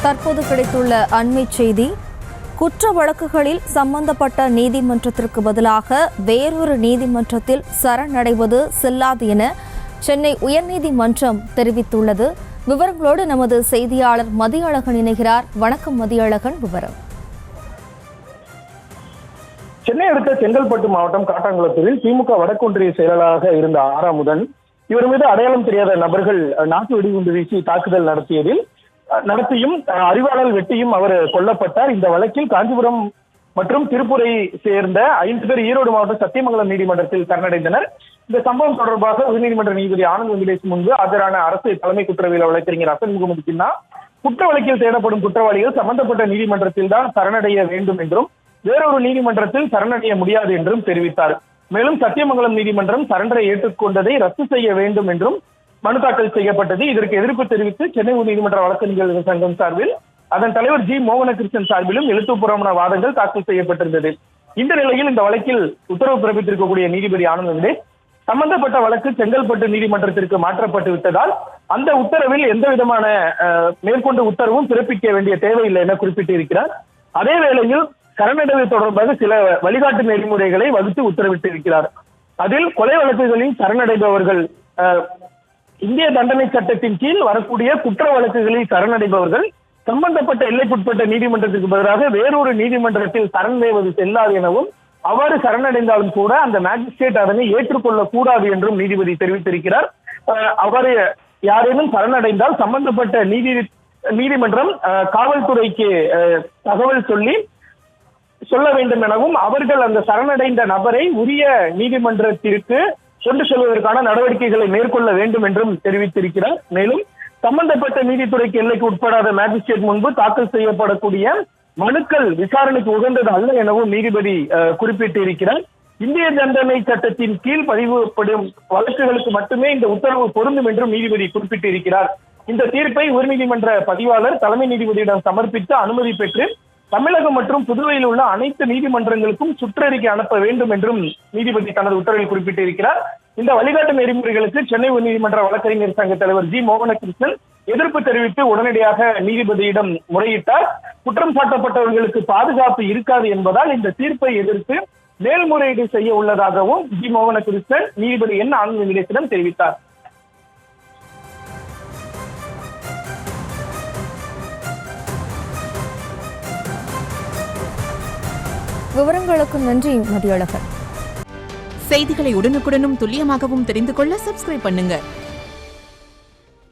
தற்போது கிடைத்துள்ள அண்மை செய்தி. குற்ற வழக்குகளில் சம்பந்தப்பட்ட நீதிமன்றத்திற்கு பதிலாக வேறொரு நீதிமன்றத்தில் சரணடைவது செல்லாது என சென்னை உயர்நீதிமன்றம் தெரிவித்துள்ளது. விவரங்களோடு நமது செய்தியாளர் மதியழகன் இணைகிறார். வணக்கம் மதியழகன், விவரம். சென்னை அடுத்த செங்கல்பட்டு மாவட்டம் காட்டாங்குளத்தூரில் திமுக வடக்கொன்றிய செயலாளராக இருந்த ஆறாமுதன் இவர் மீது அடையாளம் தெரியாத நபர்கள் நாட்டு வெடிகுண்டு வீசி தாக்குதல் நடத்தியும் அறிவாளர் வெட்டியும் அவர் கொல்லப்பட்டார். இந்த வழக்கில் காஞ்சிபுரம் மற்றும் திருப்பூரை சேர்ந்த 5 பேர் ஈரோடு மாவட்டம் சத்தியமங்கலம் நீதிமன்றத்தில் சரணடைந்தனர். இந்த சம்பவம் தொடர்பாக உயர்நீதிமன்ற நீதிபதி ஆனந்த் வெங்கடேஷ் முன்பு ஆஜரான அரசு தலைமை குற்றவியல் வழக்கறிஞர் அசன் முகமது சின்னா குற்ற வழக்கில் தேடப்படும் குற்றவாளிகள் சம்பந்தப்பட்ட நீதிமன்றத்தில் தான் சரணடைய வேண்டும் என்றும் வேறொரு நீதிமன்றத்தில் சரணடைய முடியாது என்றும் தெரிவித்தார். மேலும் சத்தியமங்கலம் நீதிமன்றம் சரண்டரை ஏற்றுக்கொண்டதை ரத்து செய்ய வேண்டும் என்றும் மனு தாக்கல் செய்யப்பட்டது. இதற்கு எதிர்ப்பு தெரிவித்து சென்னை உயர்நீதிமன்ற வழக்கறிஞர்கள் சங்கம் சார்பில் அதன் தலைவர் ஜி மோகனகிருஷ்ணன் சார்பிலும் எழுத்துப்பூர்வமான வாதங்கள் தாக்கல் செய்யப்பட்டிருந்தது. இந்த நிலையில் இந்த வழக்கில் உத்தரவு பிறப்பித்திருக்கக்கூடிய நீதிபதி ஆனந்த் வெங்கடேஷ் சம்பந்தப்பட்ட வழக்கு செங்கல்பட்டு நீதிமன்றத்திற்கு மாற்றப்பட்டு விட்டதால் அந்த உத்தரவில் எந்த விதமான மேற்கொண்ட உத்தரவும் பிறப்பிக்க வேண்டிய தேவையில்லை என குறிப்பிட்டிருக்கிறார். அதே வேளையில் சரணடைவு தொடர்பாக சில வழிகாட்டு நெறிமுறைகளை வகுத்து உத்தரவிட்டிருக்கிறார். அதில் கொலை வழக்குகளில் சரணடைபவர்கள் இந்திய தண்டனை சட்டத்தின் கீழ் வரக்கூடிய குற்ற வழக்குகளில் சரணடைபவர்கள் சம்பந்தப்பட்ட எல்லைக்குட்பட்ட நீதிமன்றத்திற்கு பதிலாக வேறொரு நீதிமன்றத்தில் சரணடைவது செல்லாது எனவும் அவ்வாறு சரணடைந்தாலும் கூட அந்த மேஜிஸ்ட்ரேட் அதனை ஏற்றுக்கொள்ளக் கூடாது என்றும் நீதிபதி தெரிவித்திருக்கிறார். அவ்வாறு யாரேனும் சரணடைந்தால் சம்பந்தப்பட்ட நீதிமன்றம் காவல்துறைக்கு தகவல் சொல்ல வேண்டும் எனவும் அவர்கள் அந்த சரணடைந்த நபரை உரிய நீதிமன்றத்திற்கு கொண்டு செல்வதற்கான நடவடிக்கைகளை மேற்கொள்ள வேண்டும் என்றும் தெரிவித்திருக்கிறார். மேலும் சம்பந்தப்பட்ட நீதித்துறைக்கு எல்லைக்கு உட்படாத மேஜிஸ்ட்ரேட் முன்பு தாக்கல் செய்யப்படக்கூடிய மனுக்கள் விசாரணைக்கு உகந்தது அல்ல எனவும் நீதிபதி குறிப்பிட்டிருக்கிறார். இந்திய தண்டனை சட்டத்தின் கீழ் பதிவுப்படும் வழக்குகளுக்கு மட்டுமே இந்த உத்தரவு பொருந்தும் என்றும் நீதிபதி குறிப்பிட்டிருக்கிறார். இந்த தீர்ப்பை உயர்நீதிமன்ற பதிவாளர் தலைமை நீதிபதியிடம் சமர்ப்பித்து அனுமதி பெற்று தமிழகம் மற்றும் புதுவையில் உள்ள அனைத்து நீதிமன்றங்களுக்கும் சுற்றறிக்கை அனுப்ப வேண்டும் என்றும் நீதிபதி தனது உத்தரவில் குறிப்பிட்டிருக்கிறார். இந்த வழிகாட்டு நெறிமுறைகளுக்கு சென்னை உயர்நீதிமன்ற வழக்கறிஞர் சங்க தலைவர் ஜி மோகனகிருஷ்ணன் எதிர்ப்பு தெரிவித்து உடனடியாக நீதிபதியிடம் முறையிட்டார். குற்றம் சாட்டப்பட்டவர்களுக்கு பாதுகாப்பு இருக்காது என்பதால் இந்த தீர்ப்பை எதிர்த்து மேல்முறையீடு செய்ய உள்ளதாகவும் ஜி மோகனகிருஷ்ணன் நீதிபதி என் ஆனந்த் வெங்கடேஷிடம் தெரிவித்தார். விவரங்களுக்கு நன்றி மதியழகன். செய்திகளை உடனுக்குடனும் துல்லியமாகவும் தெரிந்து கொள்ள சப்ஸ்கிரைப் பண்ணுங்க.